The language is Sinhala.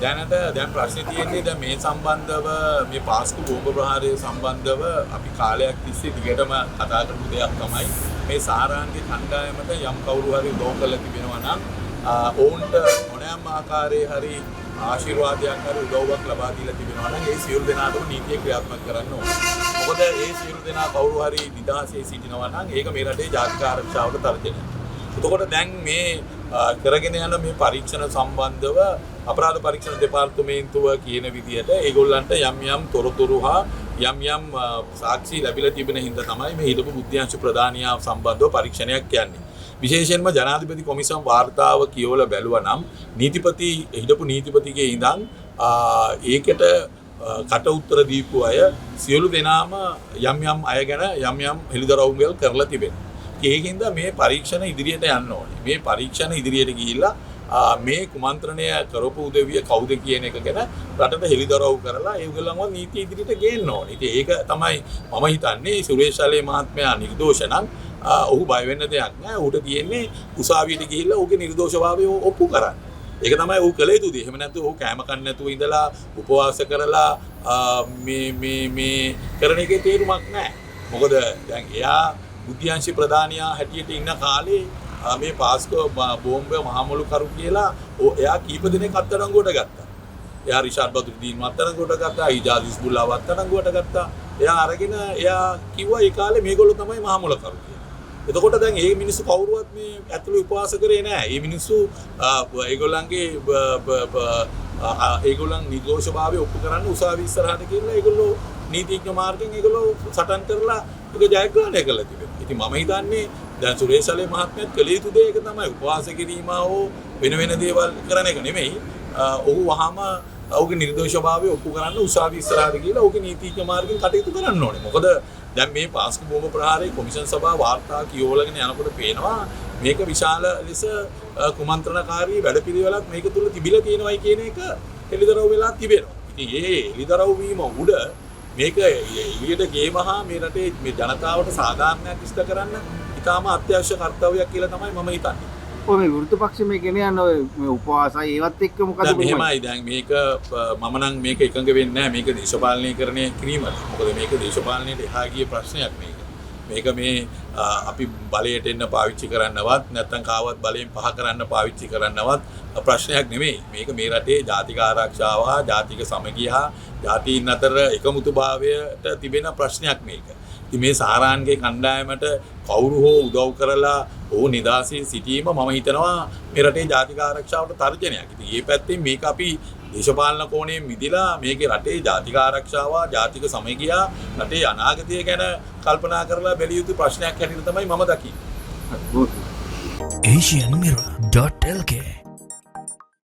දැන් ප්‍රශ්නේ තියෙන්නේ දැන් මේ සම්බන්ධව මේ පාස්කු බෝම්බ ප්‍රහාරය සම්බන්ධව අපි කාලයක් තිස්සේ දිගටම කතා කරපු දෙයක් තමයි මේ සාරාංගික කණ්ඩායමට යම් කවුරු හරි උදව් කරලා තිබෙනවා නම් ඔවුන්ට මොනෑම ආකාරයේ හරි ආශිර්වාදයක් හරි උදව්වක් ලබා දීලා තිබෙනවා නම් ඒ සියලු දෙනාටම නීතිය ක්‍රියාත්මක කරන්න ඕනේ. මොකද ඒ සියලු දෙනා කවුරු හරි නිදහසේ සිටිනවා නම් ඒක මේ රටේ ජාතික ආරක්ෂාවට තර්ජනයක්. එතකොට දැන් මේ කරගෙන යන මේ පරීක්ෂණ සම්බන්ධව අපරාධ පරීක්ෂණ දෙපාර්තමේන්තුව කියන විදිහට ඒගොල්ලන්ට යම් යම් තොරතුරු හා යම් යම් සාක්ෂි ලැබිලා තිබෙන හින්දා තමයි මේ හිටපු බුද්ධ්‍යංශ ප්‍රධානියා සම්බන්ධව පරීක්ෂණයක් කියන්නේ. විශේෂයෙන්ම ජනාධිපති කොමිසම් වාර්තාව කියවලා බැලුවා නම් හිටපු නීතිපතිගේ ඉඳන් ඒකට කට උත්තර දීපු අය සියලු දෙනාම යම් යම් අය ගැන යම් යම් හෙළිදරව්වල් කරලා තිබෙනවා. ඒකින්ද මේ පරීක්ෂණ ඉදිරියට යන්න ඕනේ. මේ පරීක්ෂණ ඉදිරියට ගිහිල්ලා මේ කුමන්ත්‍රණය කරපු උදවිය කවුද කියන එක ගැන රටට හෙළිදරව් කරලා ඒගොල්ලන්ව නීති ඉදිරියට ගේන්න ඕනේ. ඉතින් ඒක තමයි මම හිතන්නේ සුරේෂ් අලේ මහත්මයා නිර්දෝෂ නම් ඔහු බය වෙන්න දෙයක් නැහැ. ඔහුට තියෙන්නේ උසාවියට ගිහිල්ලා ඔහුගේ නිර්දෝෂභාවය ඔප්පු කරන්න. ඒක තමයි ඔහු කළ යුතු දේ. එහෙම නැත්නම් ඔහු කෑම කන්න නැතුව ඉඳලා උපවාස කරලා මේ කරන එකේ තේරුමක් නැහැ. මොකද දැන් එයා බුද්ධ්‍යංශ ප්‍රධානියා හැටියට ඉන්න කාලේ මේ පාස්කෝ බෝම්බ මහමොළු කරු කියලා එයා කීප දෙනෙක් අත්අඩංගුවට ගත්තා. එයා රිෂාඩ් බදුරුදීන් අත්අඩංගුවට ගත්තා, ඊජාද් ඉස්බුල්ලා අත්අඩංගුවට ගත්තා. එයා අරගෙන එයා කිව්වා ඒ කාලේ මේගොල්ලෝ තමයි මහමොළු කරු කියලා. එතකොට දැන් මේ මිනිස්සු කවුරුවත් මේ ඇතුළේ උපවාස කරේ නැහැ. මේ මිනිස්සු ඒගොල්ලන් නිර්දෝෂභාවය ඔප්පු කරන්න උසාවි ඉස්සරහට කියලා ඒගොල්ලෝ නීතිඥ මාර්ගෙන් ඒගොල්ලෝ සටන් කරලා ඒක ජයග්‍රහණය කළා තිබෙනවා. ඉතින් මම හිතන්නේ දැන් සුරේෂ් අලේ මහත්මයාත් කළ යුතු දේ ඒක තමයි උපවාස කිරීම හෝ වෙන දේවල් කරන එක නෙමෙයි. ඔහු වහාම ඔහුගේ නිර්දෝෂභාවය ඔප්පු කරන්න උසාවි ඉස්සරහට ගිහලා ඔහුගේ නීතිඥ මාර්ගෙන් කටයුතු කරන්න ඕනේ. මොකද දැන් මේ පාස්කු බෝම්බ ප්‍රහාරයේ කොමිෂන් සභාව වාර්තා කියවලගෙන යනකොට පේනවා මේක විශාල ලෙස කුමන්ත්‍රණකාරී වැඩපිළිවෙලක් මේක තුල තිබිලා තියෙනවයි කියන එක හෙළිදරව් වෙලා තිබෙනවා. ඉතින් මේ හෙළිදරව් වීම උඩ මේක එළියට ගේමහා මේ රටේ මේ ජනතාවට සාධාරණයක් ඉෂ්ට කරන්න ඉතාම අත්‍යවශ්‍ය කර්තව්‍යයක් කියලා තමයි මම හිතන්නේ. ඔය මේ විරුද්ධ පක්ෂ මේ ගෙන යන ඔය මේ උපවාසයි ඒවත් එක්ක මොකද මෙහෙමයි දැන් මේක මම නම් මේක එකඟ වෙන්නේ නැහැ මේක දේශපාලනීකරණය කිරීමට. මොකද මේක දේශපාලනයට එහා ගිය ප්‍රශ්නයක් මේක. මේක මේ අපි බලයට එන්න පාවිච්චි කරන්නවත් නැත්නම් කාවත් බලයෙන් පහ කරන්න පාවිච්චි කරන්නවත් ප්‍රශ්නයක් නෙමෙයි. මේක මේ රටේ ජාතික ආරක්ෂාව හා ජාතික සමගිය හා ජාතීන් අතර එකමුතුභාවයට තිබෙන ප්‍රශ්නයක් මේක. ඉතින් මේ සාරාංගේ කණ්ඩායමට කවුරු හෝ උදව් කරලා ඔහු නිදාසේ සිටීම මම හිතනවා මේ රටේ ජාතික ආරක්ෂාවට තර්ජනයක්. ඉතින් මේ පැත්තෙන් මේක අපි දේශපාලන කෝණයෙන් මිදලා මේකේ රටේ ජාතික ආරක්ෂාව, ජාතික සමගිය, රටේ අනාගතය ගැන කල්පනා කරලා බැලිය යුතු ප්‍රශ්නයක් හැටියට තමයි මම දකින්නේ. asianmirror.lk